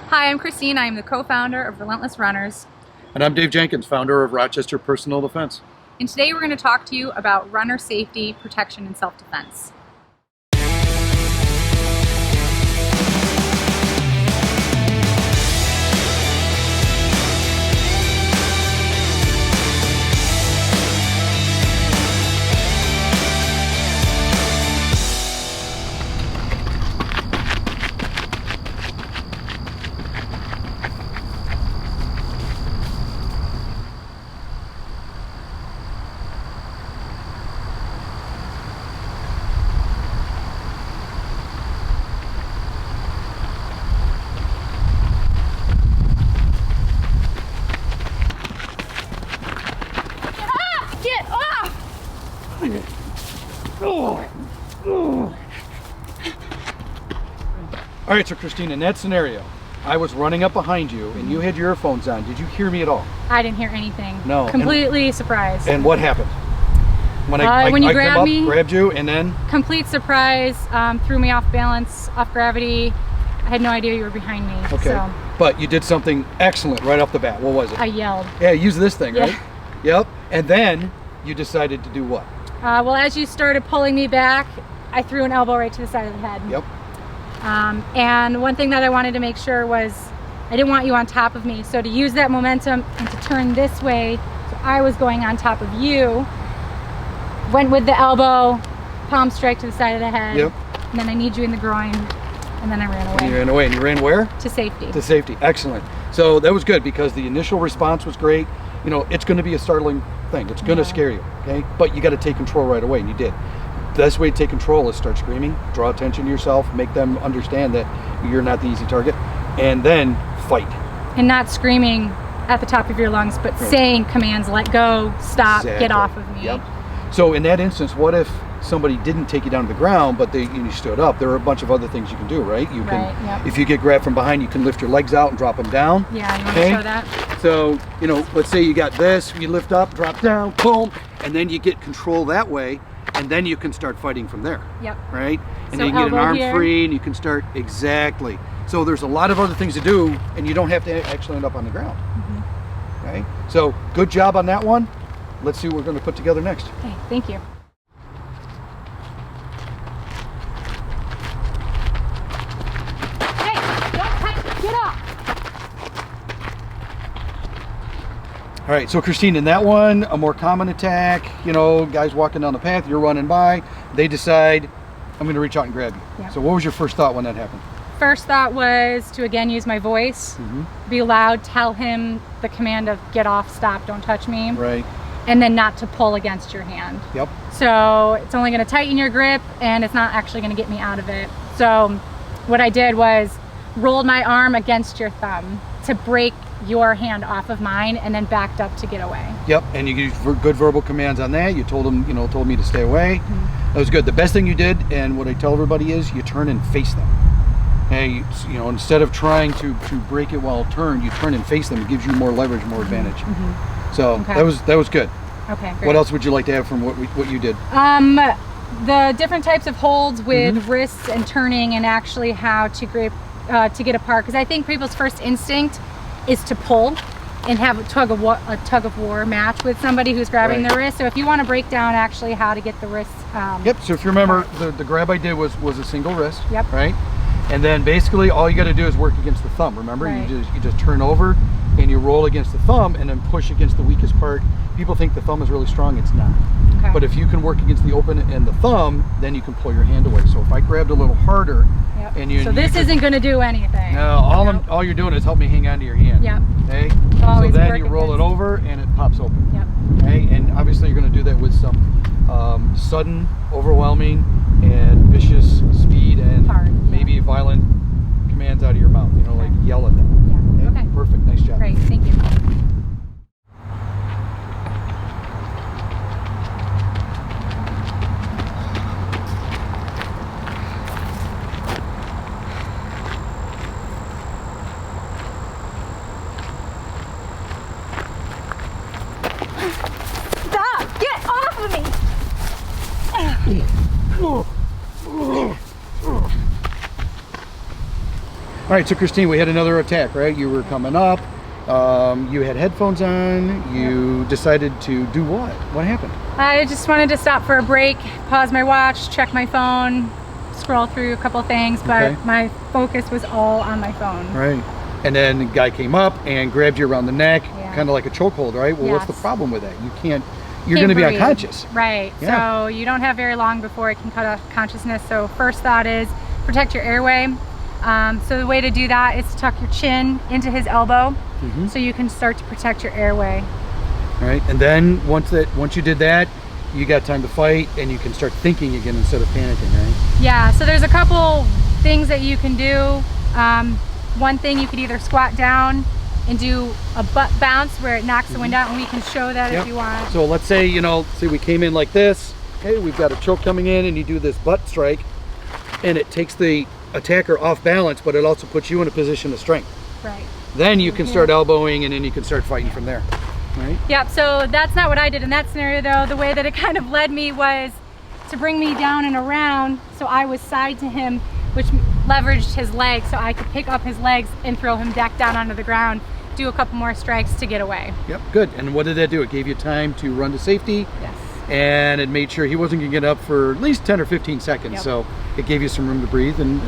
Hi, I'm Christine. I'm the co-founder of Relentless Runners. And I'm Dave Jenkins, founder of Rochester Personal Defense. And today we're going to talk to you about runner safety, protection, and self-defense. Get off! All right, so Christine, in that scenario, I was running up behind you and you had your earphones on. Did you hear me at all? I didn't hear anything. No. Completely surprised. And what happened? When you grabbed me, grabbed you, and then? Complete surprise, threw me off balance, off gravity. I had no idea you were behind me. Okay. So But you did something excellent right off the bat. What was it? I yelled. Yeah, use this thing, Yeah. right? Yep. And then you decided to do what? Well, as you started pulling me back, I threw an elbow right to the side of the head. Yep. And one thing that I wanted to make sure was I didn't want you on top of me. So to use that momentum and to turn this way, so I was going on top of you, went with the elbow, palm strike to the side of the head. Yep. And then I kneed you in the groin, and then I ran away. And you ran away. And you ran where? To safety. To safety. Excellent. So that was good because the initial response was great. You know, it's going to be a startling thing. It's going to scare you, okay? But you got to take control right away, and you did. The best way to take control is start screaming, draw attention to yourself, make them understand that you're not the easy target, and then fight. And not screaming at the top of your lungs, but saying commands, let go, stop, get off of me. Yep. So in that instance, what if somebody didn't take you down to the ground, but you stood up? There are a bunch of other things you can do, right? You can, if you get grabbed from behind, you can lift your legs out and drop them down. Yeah, you want to show that? So, you know, let's say you got this, you lift up, drop down, boom, and then you get control that way, and then you can start fighting from there. Yep. Right? And So then you get an arm here. free, and you can start, exactly. So there's a lot of other things to do, and you don't have to actually end up on the ground. Okay? So good job on that one. Let's see what we're going to put together next. Okay, thank you. Get off! All right, so Christine, in that one, a more common attack, you know, guys walking down the path, you're running by, they decide, I'm gonna reach out and grab you. Yeah. So what was your first thought when that happened? First thought was to again use my voice, be loud, tell him the command of get off, stop, don't touch me. Right. And then not to pull against your hand. Yep. So it's only gonna tighten your grip and it's not actually gonna get me out of it. So what I did was rolled my arm against your thumb to break your hand off of mine and then backed up to get away. Yep, and you used good verbal commands on that. You told them, you know, told me to stay away. That was good. The best thing you did, and what I tell everybody is, you turn and face them. Hey, you know, instead of trying to break it while turned, you turn and face them. It gives you more leverage, more advantage. So that was good. Okay, great. What else would you like to have from what you did? The different types of holds with wrists and turning, and actually how to grip to get apart, because I think people's first instinct is to pull and have a tug of war match with somebody who's grabbing the wrist. So if you want to break down actually how to get the wrist. Yep. So if you remember, the grab I did was a single wrist. Yep. Right. And then basically all you got to do is work against the thumb. Remember, you just turn over and you roll against the thumb and then push against the weakest part. People think the thumb is really strong. It's not. Okay. But if you can work against the open and the thumb, then you can pull your hand away. So if I grabbed a little harder, and you, so this isn't going to do anything. No, all you're doing is help me hang on to your hand. Yep. Okay. So then you roll it over and it pops open. Yep. Okay. And obviously you're going to do that with some sudden, overwhelming, and vicious speed and maybe violent commands out of your mouth. You know, like yell at them. Yeah. Okay. Perfect. Nice job. Great. Thank you. Stop! Get off of me! All right, so Christine, we had another attack, right? You were coming up. You had headphones on. You decided to do what? What happened? I just wanted to stop for a break, pause my watch, check my phone, scroll through a couple things, but my focus was all on my phone. Right. And then the guy came up and grabbed you around the neck, kind of like a chokehold, right? Well, what's the problem with that? You're going to be unconscious. Right. Yeah. So you don't have very long before it can cut off consciousness. So first thought is protect your airway. So the way to do that is to tuck your chin into his elbow, so you can start to protect your airway. All right. And then once you did that, you got time to fight and you can start thinking again instead of panicking, right? Yeah. So there's a couple things that you can do. One thing, you could either squat down and do a butt bounce where it knocks the wind out, and we can show that if you want. So let's say, say we came in like this, okay, we've got a choke coming in, and you do this butt strike, and it takes the attacker off balance, but it also puts you in a position of strength. Right. Then you can start elbowing, and then you can start fighting from there, right? Yep, so that's not what I did in that scenario though. The way that it kind of led me was to bring me down and around, so I was side to him, which leveraged his legs, so I could pick up his legs and throw him back down onto the ground, do a couple more strikes to get away. Yep, good. And what did that do? It gave you time to run to safety. Yes. And it made sure he wasn't going to get up for at least 10 or 15 seconds. Yep. So it gave you some room to breathe and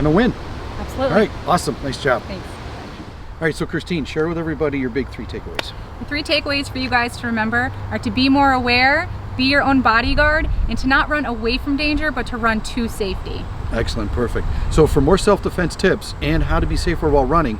a win. Absolutely. All right, awesome. Nice job. Thanks. All right, so Christine, share with everybody your big 3 takeaways. The 3 takeaways for you guys to remember are to be more aware, be your own bodyguard, and to not run away from danger, but to run to safety. Excellent, perfect. So for more self-defense tips and how to be safer while running,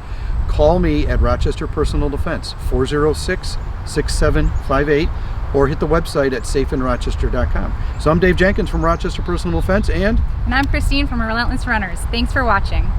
call me at Rochester Personal Defense, 406-6758, or hit the website at safeinrochester.com. So I'm Dave Jenkins from Rochester Personal Defense, and I'm Christine from Relentless Runners. Thanks for watching.